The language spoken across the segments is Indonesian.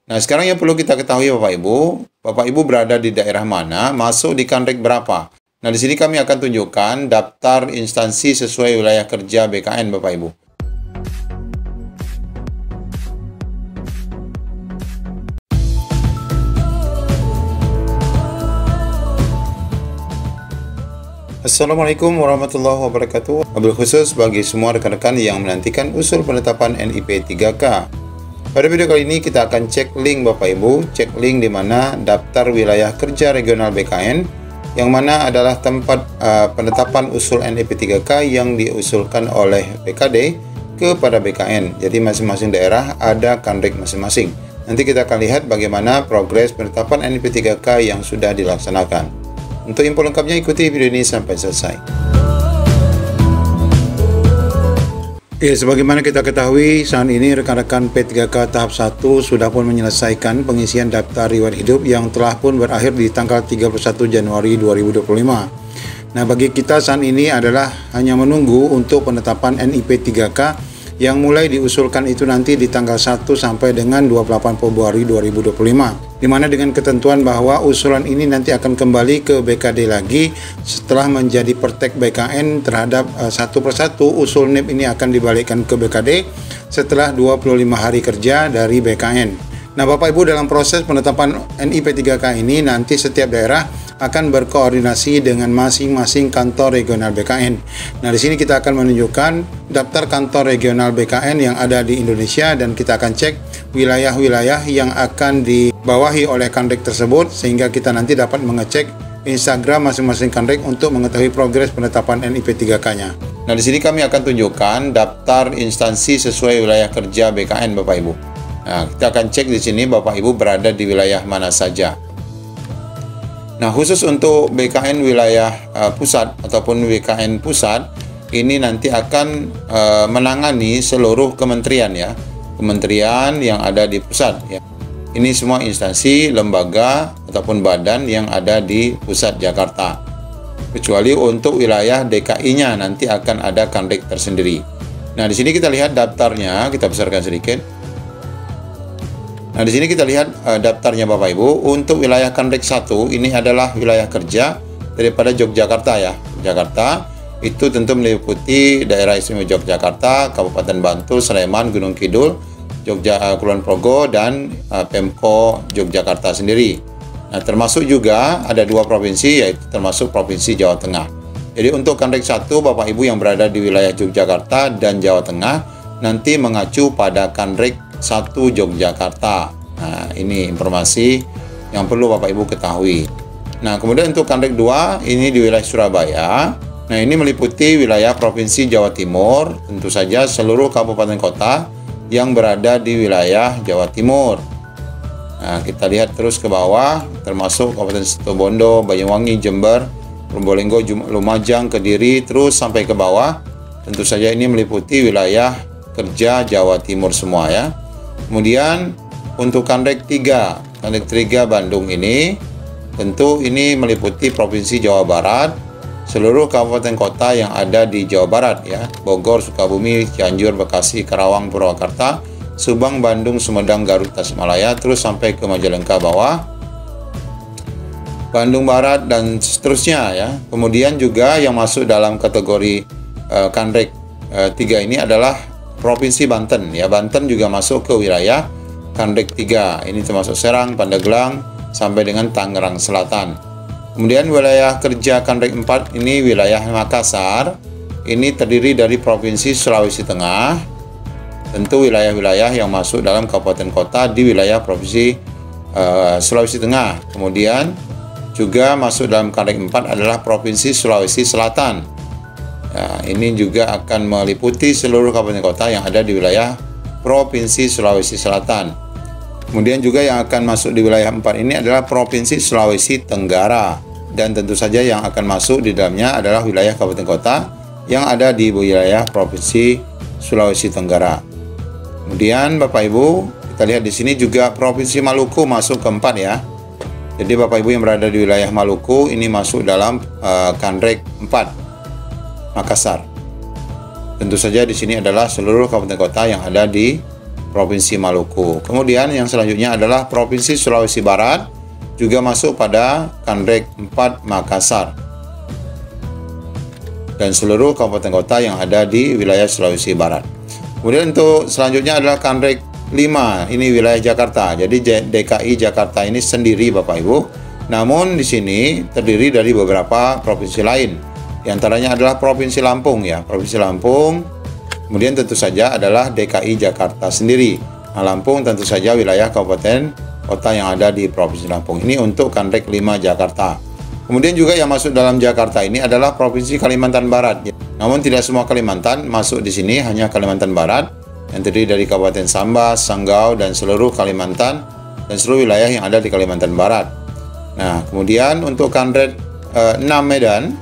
Nah, sekarang yang perlu kita ketahui Bapak Ibu berada di daerah mana, masuk di Kanrek berapa. Nah, di sini kami akan tunjukkan daftar instansi sesuai wilayah kerja BKN Bapak Ibu. Assalamualaikum warahmatullahi wabarakatuh. Wabil khusus bagi semua rekan-rekan yang menantikan usul penetapan NIP 3K. Pada video kali ini kita akan cek link Bapak Ibu, cek link di mana daftar wilayah kerja regional BKN, yang mana adalah tempat penetapan usul NIP 3K yang diusulkan oleh BKD kepada BKN. Jadi masing-masing daerah ada kanrek masing-masing. Nanti kita akan lihat bagaimana progres penetapan NIP 3K yang sudah dilaksanakan. Untuk info lengkapnya ikuti video ini sampai selesai. Ya, sebagaimana kita ketahui saat ini rekan-rekan P3K tahap 1 sudah pun menyelesaikan pengisian daftar riwayat hidup yang telah pun berakhir di tanggal 31 Januari 2025. Nah, bagi kita saat ini adalah hanya menunggu untuk penetapan NIP 3K yang mulai diusulkan itu nanti di tanggal 1 sampai dengan 28 Februari 2025. Di mana dengan ketentuan bahwa usulan ini nanti akan kembali ke BKD lagi setelah menjadi pertek BKN terhadap satu persatu usul NIP ini akan dibalikkan ke BKD setelah 25 hari kerja dari BKN. Nah, Bapak Ibu, dalam proses penetapan NIP 3K ini nanti setiap daerah akan berkoordinasi dengan masing-masing kantor regional BKN. Nah, di sini kita akan menunjukkan daftar kantor regional BKN yang ada di Indonesia dan kita akan cek wilayah-wilayah yang akan dibawahi oleh kanrek tersebut sehingga kita nanti dapat mengecek Instagram masing-masing kanrek untuk mengetahui progres penetapan NIP 3K-nya. Nah, di sini kami akan tunjukkan daftar instansi sesuai wilayah kerja BKN Bapak Ibu. Nah, kita akan cek di sini Bapak Ibu berada di wilayah mana saja. Nah, khusus untuk BKN wilayah pusat ataupun BKN pusat, ini nanti akan menangani seluruh kementerian ya. Kementerian yang ada di pusat ya. Ini semua instansi, lembaga ataupun badan yang ada di pusat Jakarta. Kecuali untuk wilayah DKI-nya nanti akan ada kanrek tersendiri. Nah, di sini kita lihat daftarnya, kita besarkan sedikit. Nah, di sini kita lihat daftarnya Bapak Ibu. Untuk wilayah kanrek 1 ini adalah wilayah kerja daripada Yogyakarta ya. Jakarta itu tentu meliputi daerah istimewa Yogyakarta, Kabupaten Bantul, Sleman, Gunung Kidul, Kulon Progo, dan Pemko Yogyakarta sendiri. Nah, termasuk juga ada 2 provinsi, yaitu termasuk Provinsi Jawa Tengah. Jadi untuk kanrek 1 Bapak Ibu yang berada di wilayah Yogyakarta dan Jawa Tengah nanti mengacu pada kanrek 1 Yogyakarta. Nah, ini informasi yang perlu Bapak Ibu ketahui. Nah, kemudian untuk kanrek 2 ini di wilayah Surabaya. Nah, ini meliputi wilayah Provinsi Jawa Timur, tentu saja seluruh kabupaten kota yang berada di wilayah Jawa Timur. Nah, kita lihat terus ke bawah, termasuk Kabupaten Situbondo, Banyuwangi, Jember, Probolinggo, Lumajang, Kediri, terus sampai ke bawah. Tentu saja ini meliputi wilayah kerja Jawa Timur semua ya. Kemudian untuk kanrek 3 Bandung ini, tentu ini meliputi Provinsi Jawa Barat, seluruh kabupaten kota yang ada di Jawa Barat ya, Bogor, Sukabumi, Cianjur, Bekasi, Karawang, Purwakarta, Subang, Bandung, Sumedang, Garut, Tasikmalaya, terus sampai ke Majalengka bawah, Bandung Barat, dan seterusnya ya. Kemudian juga yang masuk dalam kategori kanrek 3 ini adalah Provinsi Banten ya. Banten juga masuk ke wilayah kanrek 3. Ini termasuk Serang, Pandeglang, sampai dengan Tangerang Selatan. Kemudian wilayah kerja kanrek 4 ini wilayah Makassar. Ini terdiri dari Provinsi Sulawesi Tengah. Tentu wilayah-wilayah yang masuk dalam kabupaten kota di wilayah Provinsi Sulawesi Tengah. Kemudian juga masuk dalam kanrek 4 adalah Provinsi Sulawesi Selatan. Nah, ini juga akan meliputi seluruh kabupaten kota yang ada di wilayah Provinsi Sulawesi Selatan. Kemudian juga yang akan masuk di wilayah 4 ini adalah Provinsi Sulawesi Tenggara. Dan tentu saja yang akan masuk di dalamnya adalah wilayah kabupaten kota yang ada di wilayah Provinsi Sulawesi Tenggara. Kemudian Bapak Ibu, kita lihat di sini juga Provinsi Maluku masuk ke 4 ya. Jadi Bapak Ibu yang berada di wilayah Maluku ini masuk dalam kanrek 4. Makassar. Tentu saja di sini adalah seluruh kabupaten kota yang ada di Provinsi Maluku. Kemudian yang selanjutnya adalah Provinsi Sulawesi Barat, juga masuk pada Kanrek 4 Makassar. Dan seluruh kabupaten kota yang ada di wilayah Sulawesi Barat. Kemudian untuk selanjutnya adalah Kanrek 5, ini wilayah Jakarta. Jadi DKI Jakarta ini sendiri Bapak Ibu. Namun di sini terdiri dari beberapa provinsi lain. Di antaranya adalah Provinsi Lampung ya, Provinsi Lampung. Kemudian tentu saja adalah DKI Jakarta sendiri. Nah, Lampung tentu saja wilayah kabupaten kota yang ada di Provinsi Lampung. Ini untuk Kanrek 5 Jakarta. Kemudian juga yang masuk dalam Jakarta ini adalah Provinsi Kalimantan Barat. Namun tidak semua Kalimantan masuk di sini, hanya Kalimantan Barat yang terdiri dari Kabupaten Sambas, Sanggau, dan seluruh Kalimantan dan seluruh wilayah yang ada di Kalimantan Barat. Nah, kemudian untuk Kanrek 6 Medan,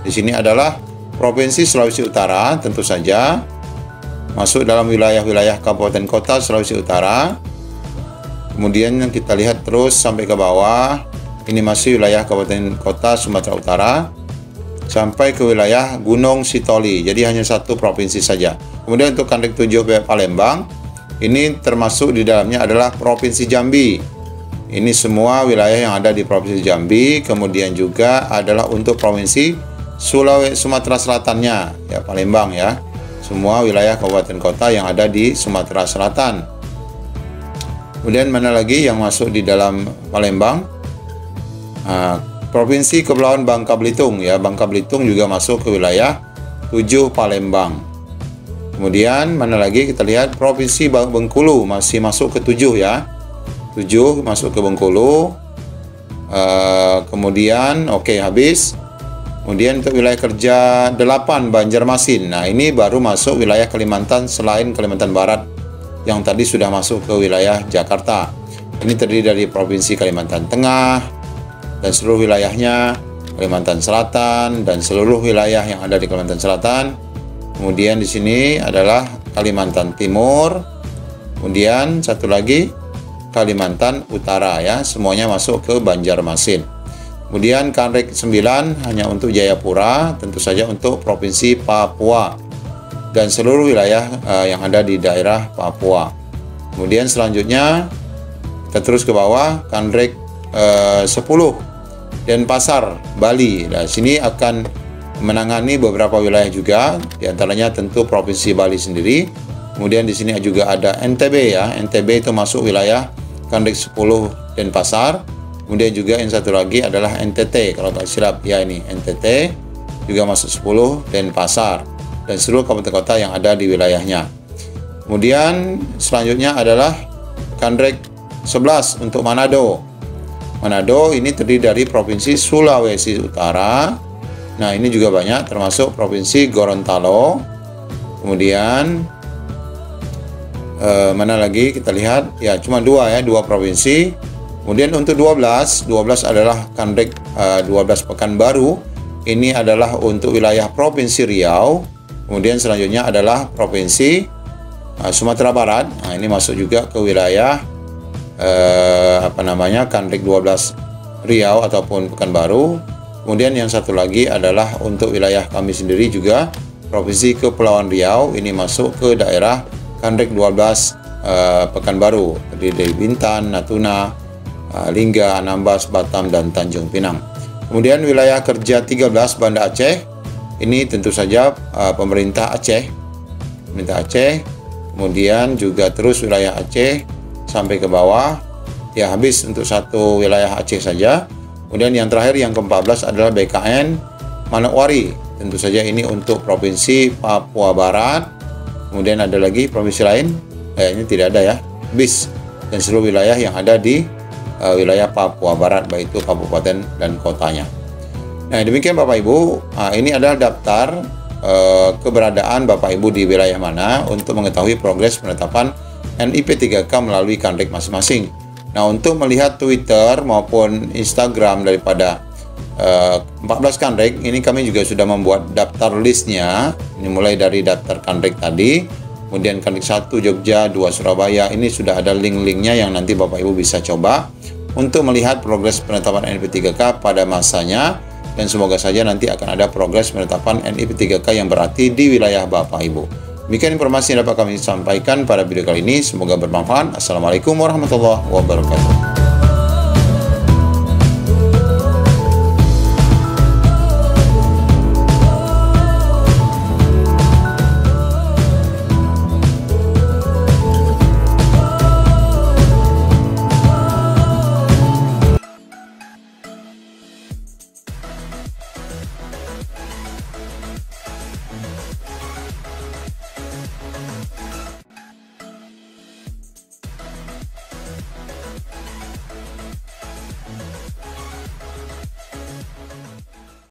di sini adalah Provinsi Sulawesi Utara, tentu saja masuk dalam wilayah-wilayah Kabupaten Kota Sulawesi Utara. Kemudian kita lihat terus sampai ke bawah, ini masih wilayah Kabupaten Kota Sumatera Utara sampai ke wilayah Gunung Sitoli. Jadi hanya satu provinsi saja. Kemudian untuk Kanrek 7 Palembang, ini termasuk di dalamnya adalah Provinsi Jambi. Ini semua wilayah yang ada di Provinsi Jambi. Kemudian juga adalah untuk Provinsi Sumatera Selatannya, ya Palembang ya. Semua wilayah kabupaten kota yang ada di Sumatera Selatan. Kemudian mana lagi yang masuk di dalam Palembang? Provinsi Kepulauan Bangka Belitung ya, Bangka Belitung juga masuk ke wilayah 7 Palembang. Kemudian mana lagi kita lihat Provinsi Bengkulu masih masuk ke 7 ya. 7 masuk ke Bengkulu. Kemudian habis. Kemudian untuk wilayah kerja 8 Banjarmasin. Nah, ini baru masuk wilayah Kalimantan selain Kalimantan Barat yang tadi sudah masuk ke wilayah Jakarta. Ini terdiri dari Provinsi Kalimantan Tengah dan seluruh wilayahnya, Kalimantan Selatan dan seluruh wilayah yang ada di Kalimantan Selatan. Kemudian di sini adalah Kalimantan Timur. Kemudian satu lagi Kalimantan Utara ya, semuanya masuk ke Banjarmasin. Kemudian Kanrek 9 hanya untuk Jayapura, tentu saja untuk Provinsi Papua dan seluruh wilayah yang ada di daerah Papua. Kemudian selanjutnya kita terus ke bawah, Kanrek 10 Denpasar, Bali. Nah, sini akan menangani beberapa wilayah juga, di antaranya tentu Provinsi Bali sendiri. Kemudian di sini juga ada NTB ya, NTB itu masuk wilayah Kanrek 10 Denpasar. Kemudian juga yang satu lagi adalah NTT, kalau tak silap ya, ini NTT juga masuk 10 Denpasar dan seluruh kabupaten kota yang ada di wilayahnya. Kemudian selanjutnya adalah Kanrek 11 untuk Manado. Manado ini terdiri dari Provinsi Sulawesi Utara. Nah, ini juga banyak termasuk Provinsi Gorontalo. Kemudian mana lagi kita lihat ya, cuma dua provinsi. Kemudian untuk 12 adalah Kanrek 12 Pekanbaru. Ini adalah untuk wilayah Provinsi Riau. Kemudian selanjutnya adalah Provinsi Sumatera Barat. Nah, ini masuk juga ke wilayah Kanrek 12 Riau ataupun Pekanbaru. Kemudian yang satu lagi adalah untuk wilayah kami sendiri juga Provinsi Kepulauan Riau. Ini masuk ke daerah Kanrek 12 Pekanbaru, terdiri dari Bintan, Natuna, Lingga, Anambas, Batam, dan Tanjung Pinang. Kemudian wilayah kerja 13 Banda Aceh. Ini tentu saja pemerintah Aceh. Kemudian juga terus wilayah Aceh sampai ke bawah. Ya, habis untuk satu wilayah Aceh saja. Kemudian yang terakhir yang ke-14 adalah BKN Manokwari. Tentu saja ini untuk Provinsi Papua Barat. Kemudian ada lagi provinsi lain, kayaknya tidak ada ya. Habis dan seluruh wilayah yang ada di wilayah Papua Barat, baik itu kabupaten dan kotanya. Nah, demikian Bapak Ibu, ini adalah daftar keberadaan Bapak Ibu di wilayah mana untuk mengetahui progres penetapan NIP 3K melalui Kanrek masing-masing. Nah, untuk melihat Twitter maupun Instagram daripada 14 Kanrek, ini kami juga sudah membuat daftar listnya. Ini mulai dari daftar Kanrek tadi, kemudian Kanrek 1 Jogja, 2 Surabaya. Ini sudah ada link-linknya yang nanti Bapak Ibu bisa coba untuk melihat progres penetapan NIP 3K pada masanya, dan semoga saja nanti akan ada progres penetapan NIP 3K yang berarti di wilayah Bapak Ibu. Demikian informasi yang dapat kami sampaikan pada video kali ini. Semoga bermanfaat. Assalamualaikum warahmatullahi wabarakatuh.